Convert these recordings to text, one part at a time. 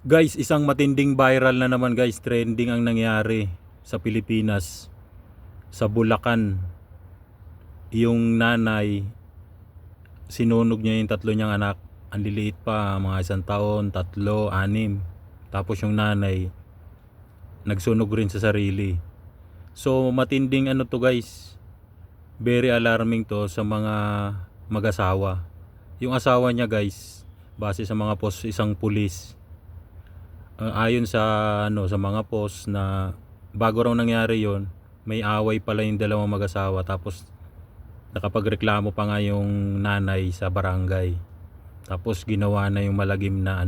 Guys, isang matinding viral na naman guys, trending ang nangyari sa Pilipinas, sa Bulacan. Yung nanay, sinunog niya yung tatlo niyang anak. Ang liliit pa, mga 1 taon, 3, 6. Tapos yung nanay, nagsunog rin sa sarili. So matinding ano to guys, very alarming to sa mga mag-asawa. Yung asawa niya guys, base sa mga post isang pulis, ayon sa sa mga post na bago raw nangyari yon, may away pala yung dalawang mag-asawa, tapos nakapagreklamo pa nga yung nanay sa barangay, tapos ginawa na yung malagim na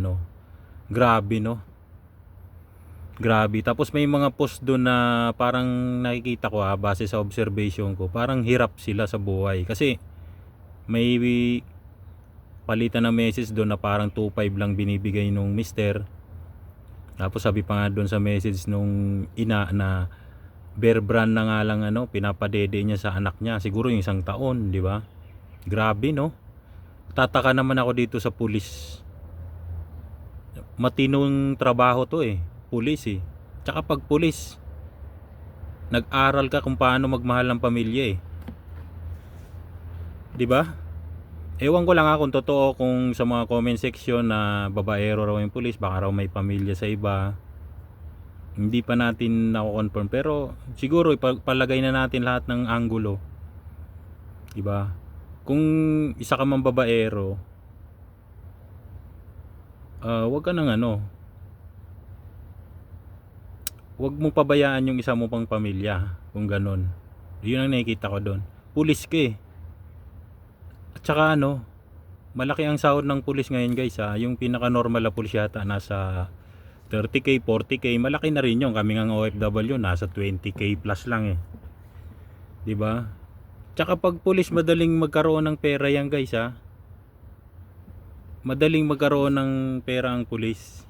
grabe no, grabe. Tapos may mga post doon na parang nakikita ko base sa observation ko, parang hirap sila sa buhay kasi may palitan ng message doon na parang 2.5 lang binibigay nung mister. Tapos sabi pa nga doon sa message nung ina na bear brand na nga lang pinapadede niya sa anak niya, siguro yung 1 taon, di ba? Grabe no. Tataka naman ako dito sa pulis. Matinong trabaho to pulis Tsaka pag pulis, nag-aral ka kung paano magmahal ng pamilya di ba? Ewan ko lang kung totoo, kung sa mga comment section na babaero raw yung pulis, baka raw may pamilya sa iba. Hindi pa natin nako-confirm, pero siguro ipalagay na natin lahat ng anggulo. 'Di ba? Kung isa ka mang babaero, wag ka nang wag mo pabayaan yung isa mo pang pamilya kung ganun. 'Yun ang nakikita ko doon. Pulis ka At saka malaki ang sahod ng pulis ngayon guys Yung pinaka normal na pulis yata nasa 30k, 40k, malaki na rin yun. Kami ng OFW nasa 20k plus lang 'di ba? Tsaka pag pulis, madaling magkaroon ng pera yan guys Madaling magkaroon ng pera ang pulis.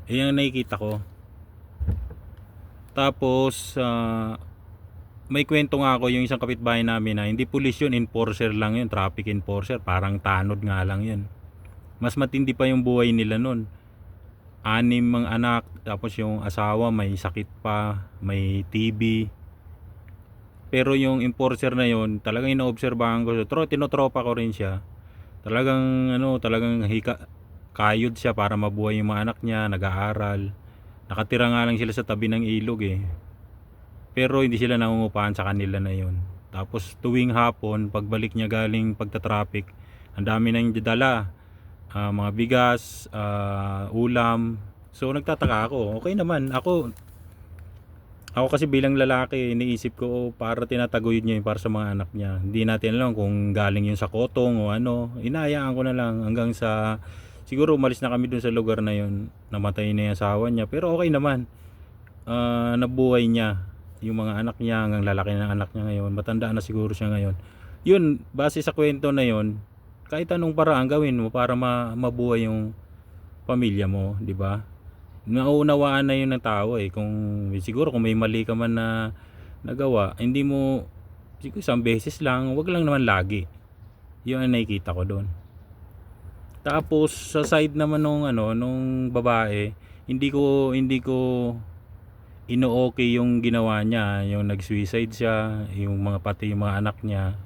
Yan ang nakikita ko. Tapos may kwento nga ako, yung isang kapitbahay namin na hindi pulis yun, enforcer lang yun, traffic enforcer, parang tanod nga lang yun. Mas matindi pa yung buhay nila nun. 6 mga anak, tapos yung asawa may sakit pa, may TB. Pero yung enforcer na yun, talagang inoobserbahan ko, tinotropa ko rin siya. Talagang talagang kayod siya para mabuhay yung mga anak niya, nag-aaral. Nakatira nga lang sila sa tabi ng ilog pero hindi sila nangungupahan sa kanila na yun. Tapos tuwing hapon, pagbalik niya galing pagta-traffic, ang dami nang dala, mga bigas, ulam. So nagtataka ako, okay naman. Ako kasi bilang lalaki, iniisip ko para tinataguyod niya yun para sa mga anak niya. Hindi natin alam kung galing yun sa kotong o Inayaan ko na lang hanggang sa siguro umalis na kami dun sa lugar na yun. Namatay na yung asawa niya, pero okay naman. Nabuhay niya yung mga anak niya, hanggang lalaki ng anak niya ngayon. Matanda na siguro siya ngayon. Yun, base sa kwento na yun, kahit anong paraan gawin mo para mabuhay yung pamilya mo, di ba? Nauunawaan na yun ng tao kung siguro kung may mali ka man na nagawa, hindi mo, siguro isang beses lang, wag lang naman lagi. Yun ang nakikita ko doon. Tapos sa side naman nung babae, hindi ko ino-okay yung ginawa niya, yung nag-suicide siya, yung pati yung mga anak niya.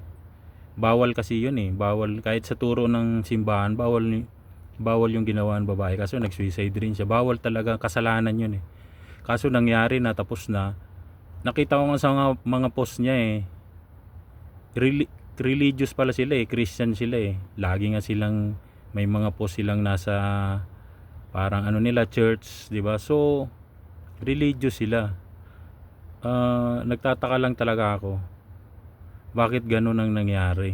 Bawal kasi yun bawal, kahit sa turo ng simbahan, bawal yung ginawa ng babae. Kaso nag-suicide rin siya, bawal talaga, kasalanan yun kaso nangyari na, tapos na. Nakita ko nga sa mga post niya religious pala sila Christian sila lagi nga silang may mga post silang nasa parang nila church, di ba? So religious sila. Nagtataka lang talaga ako, bakit ganun ang nangyari,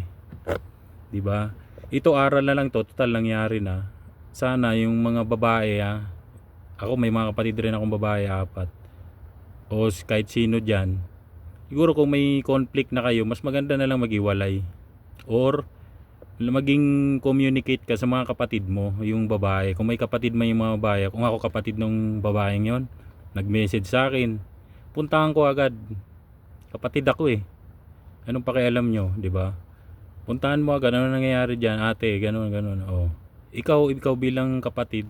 di ba? Ito aral na lang to, total nangyari na. Sana yung mga babae ako may mga kapatid rin akong babae 4, o kahit sino dyan, siguro kung may conflict na kayo, mas maganda na lang maghiwalay, or maging communicate ka sa mga kapatid mo, yung babae. Kung may kapatid man yung mga babae, kung ako kapatid nung babaeng yon, nag-message sa akin, puntahan ko agad, kapatid ako anong pakialam nyo, di ba? Puntahan mo agad, ano nangyayari dyan ate, ganun. Ikaw bilang kapatid,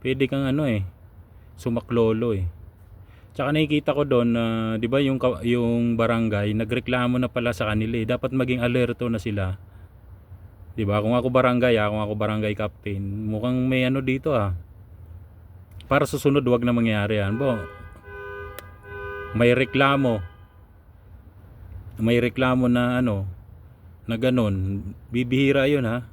Pwede kang ano eh, sumaklolo eh. Tsaka nakikita ko doon na 'di ba yung barangay nagreklamo na pala sa kanila eh. Dapat maging alerto na sila. 'Di ba? Kung ako barangay captain, mukhang may ano dito ah. Para susunod wag na mangyari yan. May reklamo. May reklamo na ano, na ganun. Bibihira 'yun ha.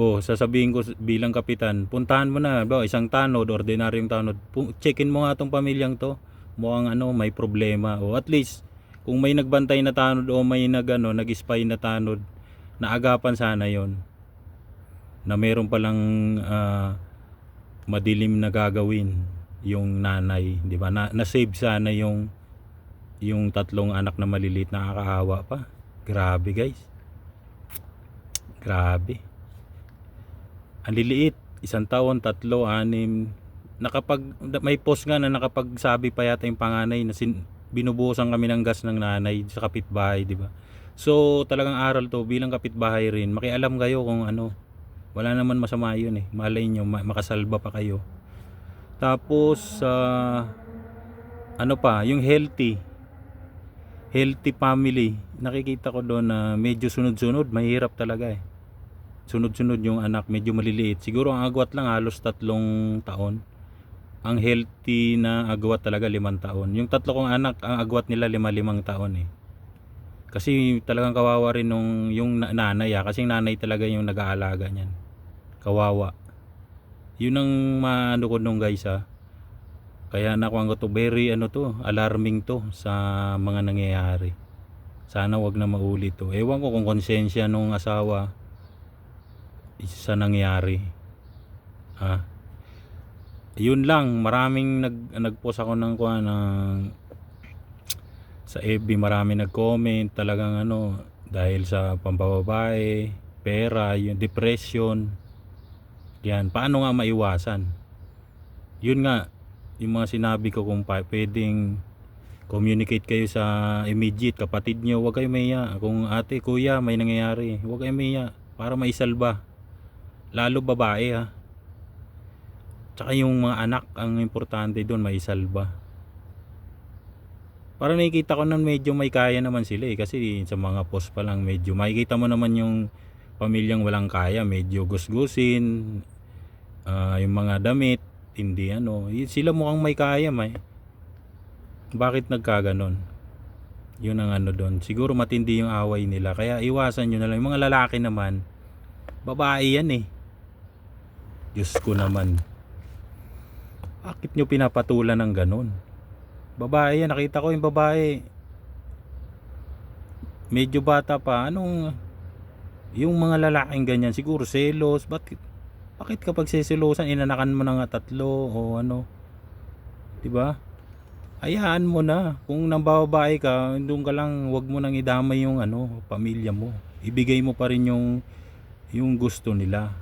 Sasabihin ko bilang kapitan, puntahan mo na, ba, isang tanod, ordinaryong tanod. Checkin mo nga tong pamilyang to. Mukhang ano, may problema. O at least kung may nagbantay na tanod o may nag-spy na tanod, naagapan sana 'yon. Na meron palang madilim na gagawin yung nanay, 'di ba? Na-save sana yung tatlong anak na maliliit, nakakaawa pa. Grabe, guys. Grabe. Ang liliit, 1 taon, 3, 6. May post nga na nakapagsabi pa yata yung panganay na binubuhusan kami ng gas ng nanay sa kapitbahay, di ba? So talagang aral to bilang kapitbahay rin. Makialam kayo kung ano. Wala naman masama yun eh. Malay nyo, makasalba pa kayo. Tapos ano pa, yung healthy family. Nakikita ko doon na medyo sunod-sunod, mahirap talaga eh. Sunod-sunod yung anak, medyo maliliit. Siguro ang agwat lang halos 3 taon. Ang healthy na agwat talaga 5 taon. Yung 3 kong anak, ang agwat nila 5 taon eh. Kasi talagang kawawa rin yung nanay kasi yung nanay talaga yung nag-aalaga niyan. Kawawa. Yun ang maano ko nung guys Kaya nakuha ko to, very alarming to sa mga nangyayari. Sana wag na maulit to. Ewan ko kung konsensya nung asawa sa nangyari. Yun lang, maraming nag-post ako ng sa FB, maraming nag-comment talagang dahil sa pambababae, pera, yung depression. Yan, paano nga maiwasan? Yun nga, yung mga sinabi ko kung pwedeng communicate kayo sa immediate kapatid nyo, huwag kayo maiya. Kung ate, kuya, may nangyayari, huwag kayo maiya para maisalba. Lalo babae Tsaka yung mga anak, ang importante doon maisalba. Parang nakikita ko nun medyo may kaya naman sila kasi sa mga post pa lang medyo makikita mo naman yung pamilyang walang kaya, medyo gusgusin, yung mga damit, hindi sila mukhang may kaya Bakit nagkaganon? Yun ang doon. Siguro matindi yung away nila. Kaya iwasan nyo na lang. Yung mga lalaki naman, babae yan eh. Diyos ko naman. Bakit nyo pinapatulan ng ganon? Babae yan. Nakita ko yung babae. Medyo bata pa. Yung mga lalaking ganyan, siguro selos. Bakit kapag seselosan, inanakan mo na nga 3 o diba? Hayaan mo na. Kung nambababae ka, doon ka lang, wag mo nang idamay yung pamilya mo. Ibigay mo pa rin yung gusto nila.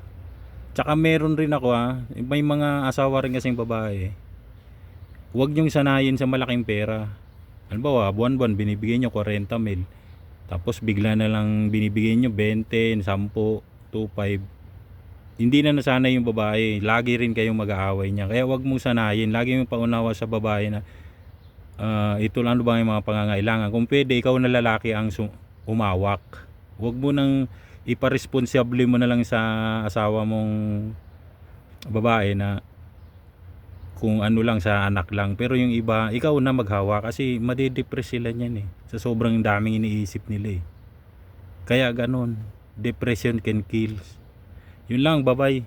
Tsaka meron rin ako may mga asawa rin kasing babae. Huwag nyong sanayin sa malaking pera. Halimbawa, buwan-buwan binibigay nyo 40,000. Tapos bigla na lang binibigay nyo 20, 10, 25. Hindi na nasanay yung babae. Lagi rin kayong mag-aaway niya. Kaya huwag mong sanayin. Lagi mong paunawa sa babae na ito lang ba yung mga pangangailangan. Kung pwede, ikaw na lalaki ang umawak. Huwag mo nang iparesponsable mo na lang sa asawa mong babae na kung lang sa anak lang. Pero yung iba, ikaw na maghawa kasi madidepress sila niyan sa sobrang daming iniisip nila Kaya ganon, depression can kill. Yun lang, bye bye.